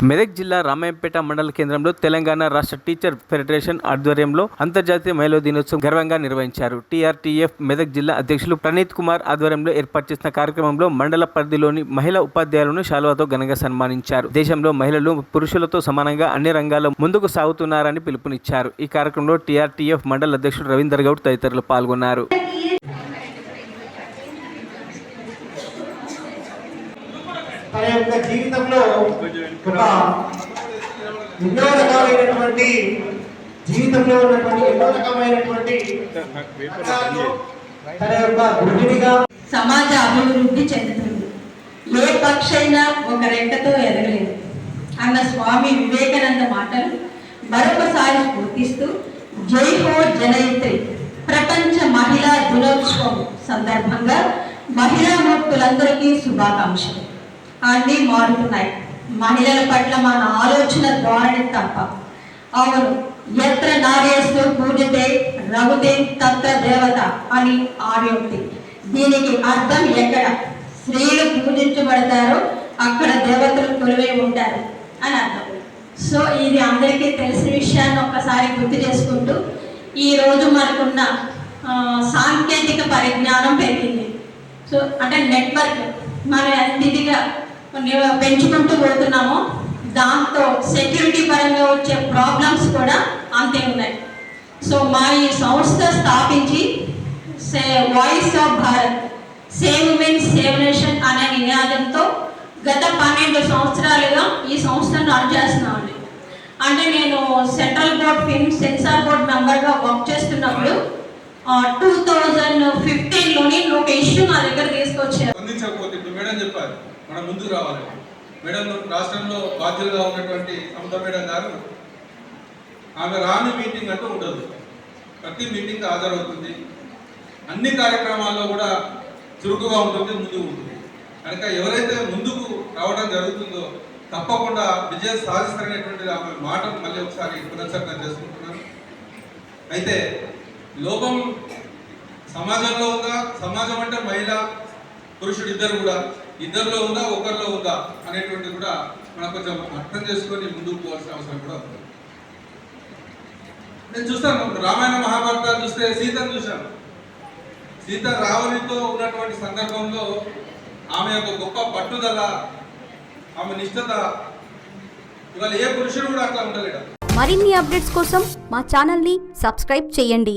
మెదక్ జిల్లా రామాయంపేట మండల కేంద్రంలో తెలంగాణ రాష్ట్ర టీచర్ ఫెడరేషన్ ఆధ్వర్యంలో అంతర్జాతీయ మహిళా దినోత్సవం ఘనంగా నిర్వహించారు. టీఆర్టీఎఫ్ మెదక్ జిల్లా అధ్యక్షులు ప్రణీత్ కుమార్ ఆధ్వర్యంలో ఏర్పాటు చేసిన కార్యక్రమంలో మండల పరిధిలోని మహిళా ఉపాధ్యాయులను శాలువాతో ఘనంగా సన్మానించారు. దేశంలో మహిళలు పురుషులతో సమానంగా అన్ని రంగాల్లో ముందుకు సాగుతున్నారని పిలుపునిచ్చారు. ఈ కార్యక్రమంలో టీఆర్టీఎఫ్ మండల అధ్యక్షుడు రవీందర్ గౌడ్ తదితరులు పాల్గొన్నారు. తన యొక్క జీవితంలో ఒక ఎన్నో రకాలైనటువంటి జీవితంలో ఉన్నటువంటి ఎన్నో రకమైనటువంటి తన యొక్క గృహిణిగా సమాజ అభివృద్ధి చెందుతుంది. ఏ పక్షైనా ఒక రెక్కతో ఎదగలేదు అన్న స్వామి వివేకానంద మాటలు మరొకసారి స్ఫూర్తిస్తూ జై హో జనయిత్రి ప్రపంచ మహిళా దినోత్సవం సందర్భంగా మహిళా మూర్తులందరికీ శుభాకాంక్షలు. అన్నీ మారుతున్నాయి. మహిళల పట్ల మన ఆలోచన ధోరణి తప్ప. అవును, ఎత్ర నార్యస్తు పూజితే రఘుతే తత్ర దేవత అని ఆర్యోక్తి. దీనికి అర్థం ఎక్కడ స్త్రీలు పూజించబడతారో అక్కడ దేవతలు కొలువై ఉంటారు అని అర్థం. సో ఇది అందరికీ తెలిసిన విషయాన్ని ఒక్కసారి గుర్తు చేసుకుంటూ ఈరోజు మనకున్న సాంకేతిక పరిజ్ఞానం పెరిగింది. సో అంటే నెట్వర్క్ మనం ఎంత ఇదిగా పెంచుకుంటూ పోతున్నామో దాంతో సెక్యూరిటీ పరంగా వచ్చే ప్రాబ్లమ్స్ కూడా అంతే ఉన్నాయి. సో మా ఈ సంస్థ స్థాపించి voice of Bharat save women save nation అనే నినాదంతో గత 12 సంవత్సరాలుగా ఈ సంస్థను రన్ చేస్తున్నామండి. అంటే నేను central board film censor board మెంబర్గా వర్క్ చేస్తున్నప్పుడు 2015లోని ఒక ఇష్యూ నా దగ్గర తీసుకొచ్చారు. మనం ముందుకు రావాలి. మేడం రాష్ట్రంలో బాధ్యులుగా ఉన్నటువంటి సమత మేడం గారు ఆమె రాని మీటింగ్ అంటూ ఉండదు. ప్రతి మీటింగ్ హాజరవుతుంది. అన్ని కార్యక్రమాల్లో కూడా చురుకుగా ఉంటుంది, ముందుకు ఉంటుంది. కనుక ఎవరైతే ముందుకు రావడం జరుగుతుందో తప్పకుండా విజయం సాధిస్తారనేటువంటి ఆమె మాటను మళ్ళీ ఒకసారి పునశ్చరణ చేసుకుంటున్నాను. అయితే లోపం సమాజంలో ఉందా? సమాజం అంటే మహిళ పురుషుడు ఇద్దరిలో ఉందా, ఒకరిలో ఉందా అనేటువంటి కూడా మనం కొంచెం అర్థం చేసుకొని ముందుకు పోవాల్సిన అవసరం కూడా ఉంది. నేను చూస్తాను, రామాయణ మహాభారతాలు చూస్తే సీతను చూశాను. సీత రావణితో ఉన్నటువంటి సందర్భంలో ఆమె యొక్క గొప్ప పట్టుదల, ఆమె నిష్ఠత ఇవాళ ఏ పురుషుడు కూడా అట్లా ఉండలేడు. మరిన్ని అప్డేట్స్ కోసం మా ఛానల్ని సబ్స్క్రైబ్ చేయండి.